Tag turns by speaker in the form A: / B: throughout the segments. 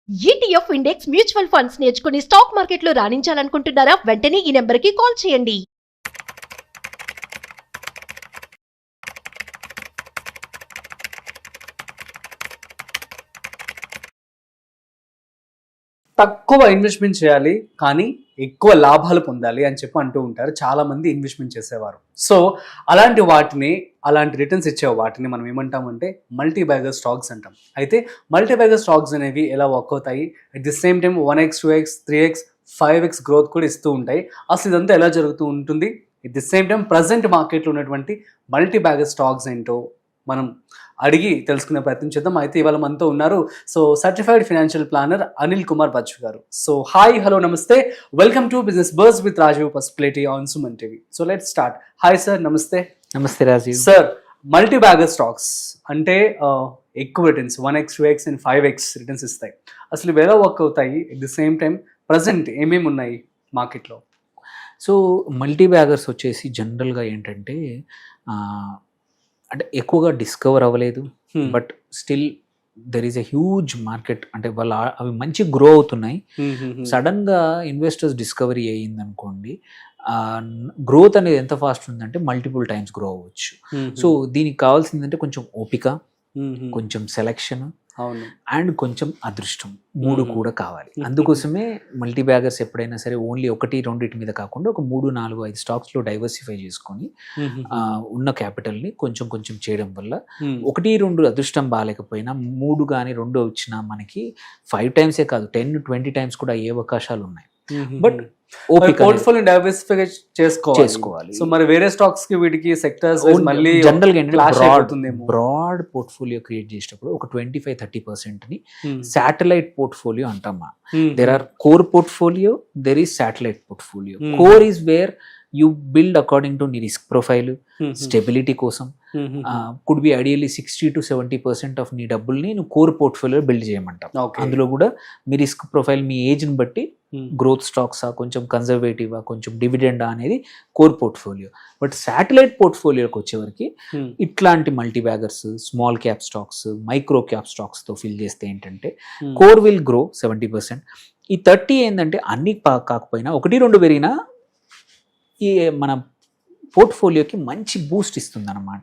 A: ETF index mutual funds నేర్చుకుని stock మార్కెట్లో రాణించాలనుకుంటున్నారా? వెంటనే ఈ నెంబర్కి కాల్ చేయండి.
B: తక్కువ ఇన్వెస్ట్మెంట్ చేయాలి కానీ ఎక్కువ లాభాలు పొందాలి అని చెప్పి అంటూ ఉంటారు చాలా మంది ఇన్వెస్ట్మెంట్ చేసేవారు. సో అలాంటి రిటర్న్స్ ఇచ్చే వాటిని మనం ఏమంటామంటే మల్టీ బ్యాగర్ స్టాక్స్ అంటాం. అయితే మల్టీ బ్యాగర్ స్టాక్స్ అనేవి ఎలా వర్క్ అవుతాయి, at the same time 1x 2x 3x 5x growth కూడా ఇస్తూ ఉంటాయి. అసలు ఇదంతా ఎలా జరుగుతూ ఉంటుంది, at the same time present మార్కెట్లో ఉన్నటువంటి మల్టీ బ్యాగర్ స్టాక్స్ ఏంటో మనం అడిగి తెలుసుకునే ప్రయత్నం చేద్దాం. అయితే ఇవాళ మనతో ఉన్నారు so certified financial planner Anil Kumar Bachu garu. So hi, hello, నమస్తే, welcome to business bars with Rajeev Pasupuleti on Suman TV. So let's start. Hi sir, నమస్తే.
C: నమస్తే Rajeev
B: sir, multi bagger stocks అంటే ఎక్కువ returns 1x 2x and 5x returns ఇస్తాయి. అసలు ఇవి ఎలా వర్క్ అవుతాయి, at the same time present ఏమేమి ఉన్నాయి మార్కెట్లో?
C: సో మల్టీ బ్యాగర్స్ వచ్చేసి జనరల్గా ఏంటంటే అంటే ఎక్కువగా డిస్కవర్ అవ్వలేదు, but still there is a huge market. అంటే వాళ్ళు అవి మంచి గ్రో అవుతున్నాయి. సడన్గా ఇన్వెస్టర్స్ డిస్కవరీ అయ్యింది అనుకోండి, గ్రోత్ అనేది ఎంత ఫాస్ట్ ఉందంటే మల్టిపుల్ టైమ్స్ గ్రో అవ్వచ్చు. సో దీనికి కావాల్సిందంటే కొంచెం ఓపిక, కొంచెం సెలెక్షన్ అండ్ కొంచెం అదృష్టం, మూడు కూడా కావాలి. అందుకోసమే మల్టీ బ్యాగర్స్ ఎప్పుడైనా సరే ఓన్లీ 1-2 మీద కాకుండా ఒక 3-4-5 స్టాక్స్లో డైవర్సిఫై చేసుకొని ఉన్న క్యాపిటల్ని కొంచెం కొంచెం చేయడం వల్ల 1-2 అదృష్టం బాగాలేకపోయినా 3 కానీ 2 వచ్చినా మనకి 5 టైమ్సే కాదు 10-20 టైమ్స్ కూడా అయ్యే అవకాశాలు ఉన్నాయి. బట్
B: పోర్ట్ఫోలియో డైవర్సిఫై చేసుకోవాలి. సో మరి వేరే స్టాక్స్ కి వీటికి సెక్టర్స్ మళ్ళీ
C: జనరల్ గా బ్రాడ్ పోర్ట్ఫోలియో క్రియేట్ చేసేటప్పుడు ఒక 25-30% ని శాటిలైట్ పోర్ట్ఫోలియో అంటామా. There are core portfolio, there is satellite portfolio. Core is where you build according to నీ రిస్క్ ప్రొఫైల్, స్టెబిలిటీ కోసం. కుడ్ బి ఐడియల్లీ 60-70% ఆఫ్ నీ డబ్బుల్ని నువ్వు కోర్ పోర్ట్ఫోలియో బిల్డ్ చేయమంటావు. అందులో కూడా మీ రిస్క్ ప్రొఫైల్, మీ ఏజ్ని బట్టి గ్రోత్ స్టాక్సా, కొంచెం కన్జర్వేటివా, కొంచెం డివిడెండా అనేది కోర్ పోర్ట్ఫోలియో. బట్ శాటిలైట్ పోర్ట్ఫోలియోకి వచ్చేవరకు ఇట్లాంటి multi baggers, small cap stocks, micro cap స్టాక్స్తో ఫిల్ చేస్తే ఏంటంటే కోర్ విల్ గ్రో 70%. ఈ 30 ఏంటంటే అన్ని కాకపోయినా 1-2 పెరిగినా ఈ మన పోర్ట్ఫోలియోకి మంచి బూస్ట్ ఇస్తుంది అనమాట.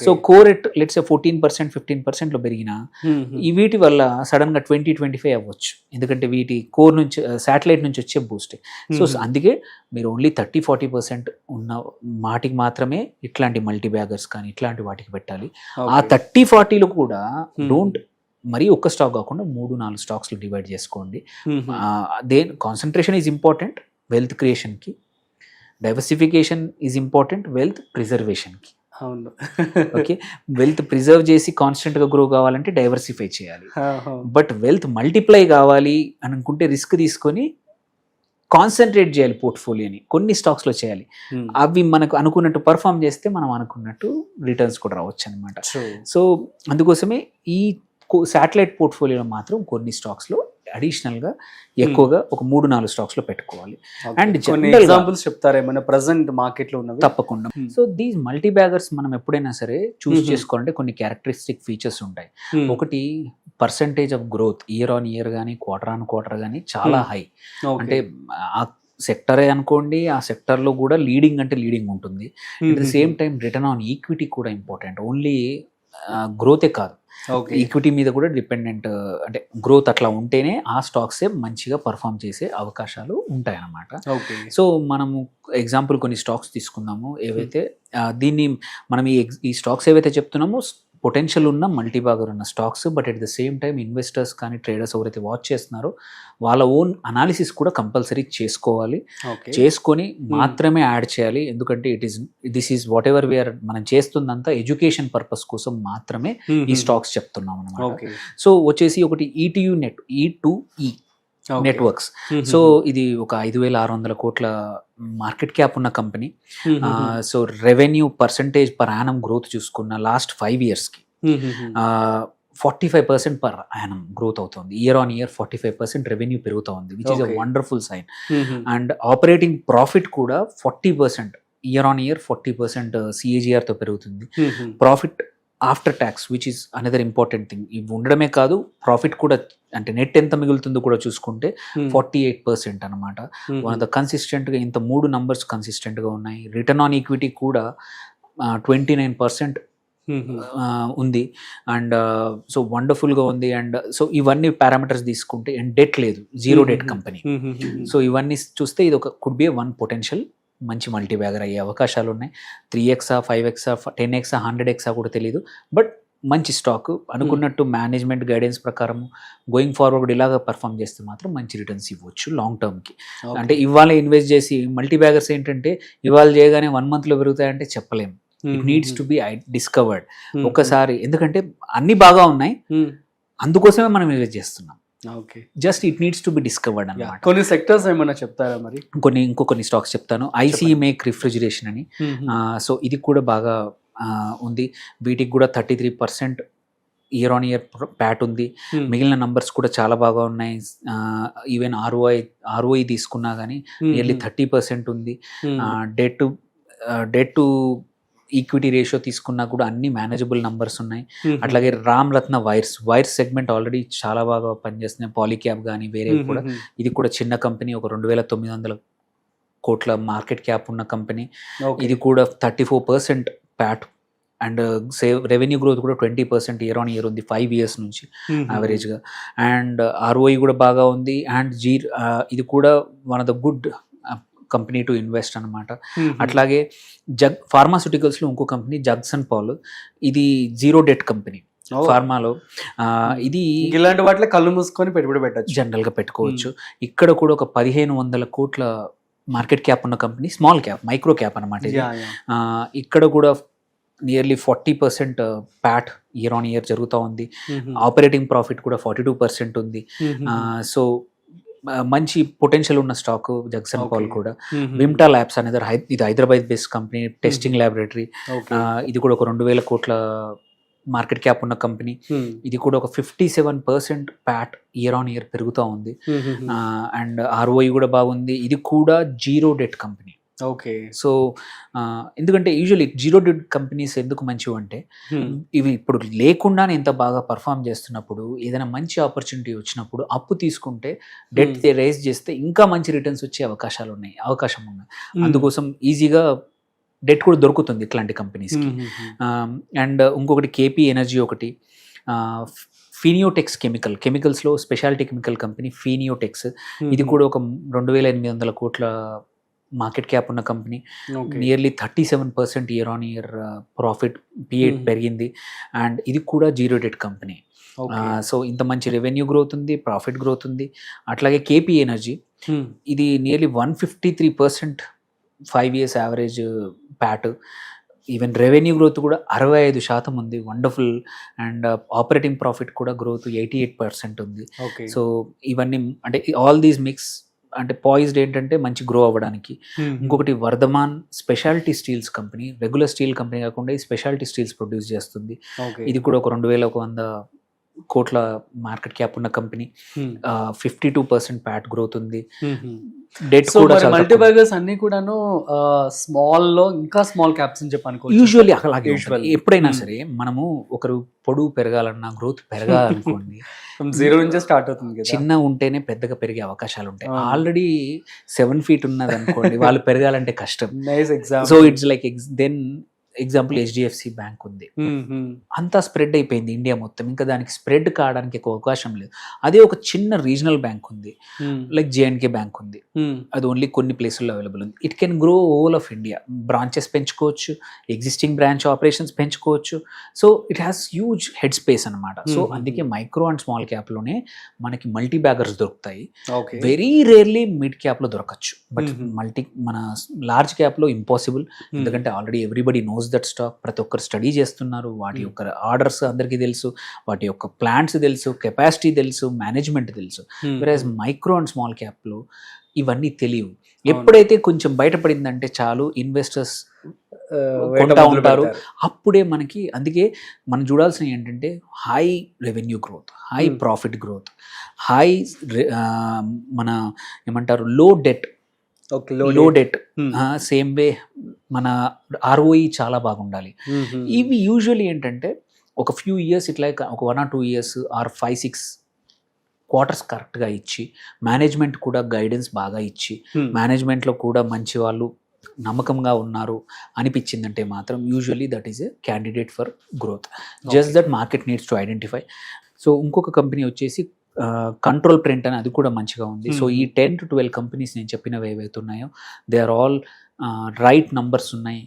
C: సో కోర్ లెట్స్ 14% 15% పెరిగినా ఈ వీటి వల్ల సడన్గా 20-25 అవ్వచ్చు, ఎందుకంటే వీటి కోర్ నుంచి శాటిలైట్ నుంచి వచ్చే బూస్ట్. సో అందుకే మీరు ఓన్లీ 30-40% ఉన్న వాటికి మాత్రమే ఇట్లాంటి మల్టీ బ్యాగర్స్ కానీ ఇట్లాంటి వాటికి పెట్టాలి. ఆ 30-40లో కూడా డోంట్ మరి ఒక్క స్టాక్ కాకుండా 3-4 స్టాక్స్లో డివైడ్ చేసుకోండి. కాన్సన్ట్రేషన్ ఈజ్ ఇంపార్టెంట్ వెల్త్ క్రియేషన్కి, డైవర్సిఫికేషన్ ఈజ్ ఇంపార్టెంట్ వెల్త్ ప్రిజర్వేషన్కి.
B: అవును,
C: ఓకే. వెల్త్ ప్రిజర్వ్ చేసి కాన్స్టెంట్గా గ్రో కావాలంటే డైవర్సిఫై చేయాలి. బట్ వెల్త్ మల్టిప్లై కావాలి అని అనుకుంటే రిస్క్ తీసుకొని కాన్సన్ట్రేట్ చేయాలి పోర్ట్ఫోలియోని, కొన్ని స్టాక్స్లో చేయాలి. అవి మనకు అనుకున్నట్టు పర్ఫామ్ చేస్తే మనం అనుకున్నట్టు రిటర్న్స్ కూడా రావచ్చు అనమాట. సో అందుకోసమే ఈ శాటిలైట్ పోర్ట్ఫోలియోలో మాత్రం కొన్ని స్టాక్స్లో అడిషనల్గా ఎక్కువగా ఒక 3-4 స్టాక్స్లో పెట్టుకోవాలి. అండ్
B: ఎగ్జాంపుల్స్ చెప్తారా ఏమైనా ప్రెసెంట్ మార్కెట్లో ఉన్నవి?
C: తప్పకుండా. సో దీస్ మల్టీ బ్యాగర్స్ మనం ఎప్పుడైనా సరే చూస్ చేసుకోవాలంటే కొన్ని క్యారెక్టరిస్టిక్ ఫీచర్స్ ఉంటాయి. ఒకటి, పర్సంటేజ్ ఆఫ్ గ్రోత్ ఇయర్ కానీ క్వార్టర్ కానీ చాలా హై. అంటే ఆ సెక్టరే అనుకోండి, ఆ సెక్టర్లో కూడా లీడింగ్ అంటే లీడింగ్ ఉంటుంది. At the same time return on equity కూడా ఇంపార్టెంట్. ఓన్లీ గ్రోతే కాదు, ఈక్విటీ మీద కూడా డిపెండెంట్. అంటే గ్రోత్ అట్లా ఉంటేనే ఆ స్టాక్సే మంచిగా పర్ఫామ్ చేసే అవకాశాలు ఉంటాయన్నమాట. సో మనము ఎగ్జాంపుల్ కొన్ని స్టాక్స్ తీసుకుందాము. ఏవైతే దీన్ని మనం ఈ స్టాక్స్ ఏవైతే చెప్తున్నామో పొటెన్షియల్ ఉన్న మల్టీ బ్యాగర్ ఉన్న stocks. But at the same time investors కానీ ట్రేడర్స్ ఎవరైతే వాచ్ చేస్తున్నారో వాళ్ళ ఓన్ అనాలిసిస్ కూడా కంపల్సరీ చేసుకోవాలి. చేసుకొని మాత్రమే యాడ్ చేయాలి. ఎందుకంటే this is whatever we are మనం చేస్తుందంతా ఎడ్యుకేషన్ పర్పస్ కోసం మాత్రమే ఈ స్టాక్స్ చెప్తున్నాం అనమాట. సో వచ్చేసి ఒకటి E2E నెట్వర్క్స్. సో ఇది ఒక 5,600 కోట్ల మార్కెట్ క్యాప్ ఉన్న company. So revenue percentage per annum growth చూసుకున్న లాస్ట్ 5 yearsకి 45% పర్ యానం గ్రోత్ అవుతుంది. ఇయర్ ఆన్ ఇయర్ 45% రెవెన్యూ పెరుగుతూ ఉంది, which is a wonderful sign. And operating profit కూడా 40% ఇయర్ ఆన్ ఇయర్ 40% CAGRతో పెరుగుతుంది. Profit after tax which is another important thing. ఇవి ఉండడమే కాదు, ప్రాఫిట్ కూడా, అంటే నెట్ ఎంత మిగులుతుందో కూడా చూసుకుంటే 48% అనమాట. వన్ ఆఫ్ ద కన్సిస్టెంట్గా ఇంత 3 నంబర్స్ కన్సిస్టెంట్గా ఉన్నాయి. రిటర్న్ ఆన్ ఈక్విటీ కూడా 29% ఉంది. అండ్ సో వండర్ఫుల్గా ఉంది. అండ్ సో ఇవన్నీ పారామీటర్స్ తీసుకుంటే, అండ్ డెట్ లేదు, జీరో డెట్ కంపెనీ. సో ఇవన్నీ చూస్తే ఇది ఒక కుడ్ బి వన్ పొటెన్షియల్ మంచి మల్టీ బ్యాగర్ అయ్యే అవకాశాలు ఉన్నాయి. 3x 5x 10x 100x కూడా తెలియదు, బట్ మంచి స్టాక్ అనుకున్నట్టు మేనేజ్మెంట్ గైడెన్స్ ప్రకారం గోయింగ్ ఫార్వర్డ్ ఇలాగ పర్ఫామ్ చేస్తే మాత్రం మంచి రిటర్న్స్ ఇవ్వచ్చు లాంగ్ టర్మ్కి. అంటే ఇవాళ ఇన్వెస్ట్ చేసి మల్టీ బ్యాగర్స్ ఏంటంటే ఇవాళ చేయగానే 1 monthలో పెరుగుతాయంటే చెప్పలేము. It needs to be discovered ఒకసారి, ఎందుకంటే అన్ని బాగా ఉన్నాయి, అందుకోసమే మనం ఇన్వెస్ట్ చేస్తున్నాం. Just it needs to be discovered అన్నమాట.
B: కొన్ని సెక్టర్స్ ఏమైనా చెప్తారా మరి?
C: ఇంకొన్ని స్టాక్స్ చెప్తాను. ఐసీఈ మేక్ రిఫ్రిజిరేషన్ అని, సో ఇది కూడా బాగా ఉంది. వీటికి కూడా 33% ఇయర్ ఆన్ ఇయర్ ప్యాట్ ఉంది. మిగిలిన నంబర్స్ కూడా చాలా బాగా ఉన్నాయి. ఈవెన్ ఆర్ఓఐ తీసుకున్నా కానీ నియర్లీ 30% ఉంది. డెట్ టు ఈక్విటీ రేషియో తీసుకున్నా కూడా అన్ని మేనేజబుల్ నంబర్స్ ఉన్నాయి. అట్లాగే రామ్ రత్న వైర్స్ సెగ్మెంట్ ఆల్రెడీ చాలా బాగా పనిచేస్తున్నాయి. పాలీక్యాప్ కానీ వేరే కూడా, ఇది కూడా చిన్న కంపెనీ, ఒక 2,900 కోట్ల మార్కెట్ క్యాప్ ఉన్న కంపెనీ. ఇది కూడా 34% ప్యాట్ అండ్ రెవెన్యూ గ్రోత్ కూడా 20% ఇయర్ ఆన్ ఇయర్ ఉంది 5 years నుంచి యావరేజ్గా. అండ్ ఆర్ఓఈ కూడా బాగా ఉంది. అండ్ ఇది కూడా one of the good company to invest అనమాట. అట్లాగే ఫార్మాస్యూటికల్స్లో ఇంకో కంపెనీ జగ్సన్ పాల్, ఇది జీరో డెట్ కంపెనీ ఫార్మాలో. ఇది
B: ఇలాంటి వాటిలో కళ్ళు మూసుకొని పెట్టుబడి పెట్టచ్చు,
C: జనరల్గా పెట్టుకోవచ్చు. ఇక్కడ కూడా ఒక 1,500 కోట్ల మార్కెట్ క్యాప్ ఉన్న company, small cap, micro cap అనమాట ఇది. ఇక్కడ కూడా nearly 40% Pat year on year జరుగుతూ ఉంది. ఆపరేటింగ్ ప్రాఫిట్ కూడా 42% ఉంది. సో మంచి పొటెన్షియల్ ఉన్న స్టాక్ జగ్సన్ పాల్ కూడా. విమ్టా ల్యాబ్స్ అనేది ఇది Hyderabad based company, testing laboratory. ఇది కూడా ఒక 2,000 కోట్ల మార్కెట్ క్యాప్ ఉన్న కంపెనీ. ఇది కూడా ఒక 57% ప్యాట్ ఇయర్ ఆన్ ఇయర్ పెరుగుతూ ఉంది. అండ్ ఆర్ఓఈ కూడా బాగుంది. ఇది కూడా zero debt company.
B: Okay.
C: So ఎందుకంటే యూజువల్లీ జీరో డెట్ కంపెనీస్ ఎందుకు మంచివి అంటే, ఇవి ఇప్పుడు లేకుండానే ఇంత బాగా పర్ఫామ్ చేస్తున్నప్పుడు, ఏదైనా మంచి ఆపర్చునిటీ వచ్చినప్పుడు అప్పు తీసుకుంటే డెట్ రేజ్ చేస్తే ఇంకా మంచి రిటర్న్స్ వచ్చే అవకాశం ఉన్నాయి. అందుకోసం ఈజీగా డెట్ కూడా దొరుకుతుంది ఇట్లాంటి కంపెనీస్కి. అండ్ ఇంకొకటి కేపీ ఎనర్జీ ఒకటి, ఫీనియోటెక్స్ కెమికల్స్లో స్పెషాలిటీ కెమికల్ కంపెనీ ఫీనియోటెక్స్. ఇది కూడా ఒక 2,800 కోట్ల మార్కెట్ క్యాప్ ఉన్న company. Nearly 37% year on year profit P8 పెరిగింది. అండ్ ఇది కూడా జీరో డెట్ కంపెనీ. సో ఇంత మంచి రెవెన్యూ గ్రోత్ ఉంది, ప్రాఫిట్ గ్రోత్ ఉంది. అట్లాగే కేపీ ఎనర్జీ, ఇది nearly 153% 5 years average PAT. Even revenue growth కూడా 65% ఉంది, వండర్ఫుల్. అండ్ ఆపరేటింగ్ ప్రాఫిట్ కూడా గ్రోత్ 88% ఉంది. సో ఇవన్నీ అంటే ఆల్ దీస్ మిక్స్ అంటే పాయిజ్డ్ ఏంటంటే మంచి గ్రో అవ్వడానికి. ఇంకొకటి Vardhman speciality steels company, regular steel company కాకుండా ఈ స్పెషాలిటీ స్టీల్స్ ప్రొడ్యూస్ చేస్తుంది. ఇది కూడా ఒక 2,100 కోట్ల మార్కెట్ క్యాప్ ఉన్న కంపెనీ. 52% ప్యాట్ గ్రోత్ ఉంది. డెట్ కూడా
B: మల్టీ బ్యాగర్స్ అన్ని కూడాను స్మాల్ లో ఇంకా స్మాల్ క్యాప్స్ అని చెప్పి అనుకో.
C: యూజువల్లీ అలాగే ఎప్పుడైనా సరే మనము ఒకరు పొడుగు పెరగాలన్నా, గ్రోత్ పెరగాలనుకోండి,
B: 0 నుంచే స్టార్ట్ అవుతుంది కదా.
C: చిన్న ఉంటేనే పెద్దగా పెరిగే అవకాశాలు ఉంటాయి. ఆల్రెడీ 7 feet ఉన్నది అనుకోండి, వాళ్ళు పెరగాలంటే కష్టం. So it's like then example HDFC bank ఉంది, అంతా స్ప్రెడ్ అయిపోయింది ఇండియా మొత్తం, ఇంకా దానికి స్ప్రెడ్ కావడానికి ఎక్కువ అవకాశం లేదు. అదే ఒక చిన్న రీజనల్ బ్యాంక్ ఉంది, లైక్ JNK బ్యాంక్ ఉంది, అది ఓన్లీ కొన్ని ప్లేసుల్లో అవైలబుల్ ఉంది. It can grow all of India, branches పెంచుకోవచ్చు, ఎగ్జిస్టింగ్ బ్రాంచ్ ఆపరేషన్స్ పెంచుకోవచ్చు. So it has huge head space అనమాట. సో అందుకే మైక్రో అండ్ స్మాల్ క్యాప్లోనే మనకి మల్టీ బ్యాగర్స్ దొరుకుతాయి. వెరీ రేర్లీ మిడ్ క్యాప్లో దొరకచ్చు, బట్ మన లార్జ్ క్యాప్లో ఇంపాసిబుల్. ఎందుకంటే already everybody knows that stock, ప్రతి ఒక్కరు స్టడీ చేస్తున్నారు, వాటి యొక్క ఆర్డర్స్ అందరికీ తెలుసు, వాటి యొక్క ప్లాన్స్ తెలుసు, కెపాసిటీ తెలుసు, మేనేజ్మెంట్ తెలుసు. వెరాజ్ మైక్రో అండ్ స్మాల్ క్యాప్లో ఇవన్నీ తెలియవు. ఎప్పుడైతే కొంచెం బయటపడిందంటే చాలు, ఇన్వెస్టర్స్ కొంటా ఉంటారు. అప్పుడే మనకి, అందుకే మనం చూడాల్సిన ఏంటంటే high revenue growth, high profit growth, high మన ఏమంటారు లో డెట్, సేమ్ వే మన ROE చాలా బాగుండాలి. ఇవి యూజువల్లీ ఏంటంటే ఒక ఫ్యూ ఇయర్స్ ఇట్లా ఒక 1 or 2 years ఆర్ 5-6 క్వార్టర్స్ కరెక్ట్గా ఇచ్చి మేనేజ్మెంట్ కూడా గైడెన్స్ బాగా ఇచ్చి మేనేజ్మెంట్లో కూడా మంచి వాళ్ళు నమ్మకంగా ఉన్నారు అనిపించిందంటే మాత్రం usually that is a candidate for growth. Just that market needs to identify. So ఇంకొక కంపెనీ వచ్చేసి కంట్రోల్ ప్రింట్ అని, అది కూడా మంచిగా ఉంది. సో ఈ 10 to 12 కంపెనీస్ నేను చెప్పినవి ఏవైతే ఉన్నాయో they are all right numbers ఉన్నాయి,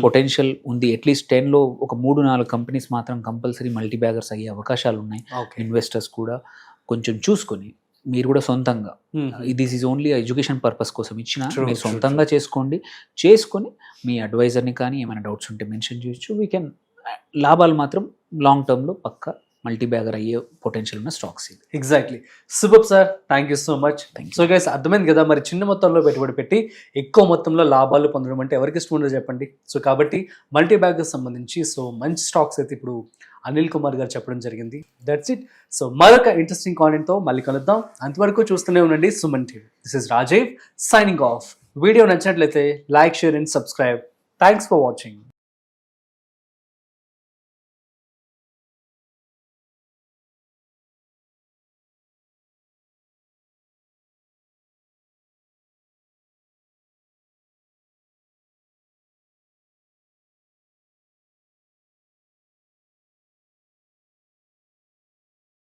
C: పొటెన్షియల్ ఉంది. అట్లీస్ట్ 10లో ఒక 3-4 కంపెనీస్ మాత్రం కంపల్సరీ మల్టీ బ్యాగర్స్ అయ్యే అవకాశాలు ఉన్నాయి. ఇన్వెస్టర్స్ కూడా కొంచెం చూసుకొని మీరు కూడా సొంతంగా, this is only education purpose కోసం ఇచ్చిన, మీరు సొంతంగా చేసుకొని మీ అడ్వైజర్ని కానీ ఏమైనా డౌట్స్ ఉంటే మెన్షన్ చేయొచ్చు. వీ కెన్ లాభాలు మాత్రం లాంగ్ టర్మ్లో పక్కా మల్టీ బ్యాగర్ అయ్యే పొటెన్షియల్ ఉన్న స్టాక్స్ ఇది.
B: Exactly. Super sir, thank you so much. So guys, అర్థమైంది కదా మరి చిన్న మొత్తంలో పెట్టుబడి పెట్టి ఎక్కువ మొత్తంలో లాభాలు పొందడం అంటే ఎవరికి ఇష్టం ఉండదో చెప్పండి. సో కాబట్టి మల్టీ బ్యాగర్ సంబంధించి సో మంచి స్టాక్స్ అయితే ఇప్పుడు అనిల్ కుమార్ గారు చెప్పడం జరిగింది. That's it. సో మరొక ఇంట్రెస్టింగ్ కాంటెంట్తో మళ్ళీ కలుద్దాం. అంతవరకు చూస్తూనే ఉండండి Suman TV. This is Rajeev signing off. Video నచ్చినట్లయితే like, share and subscribe. Thanks for watching.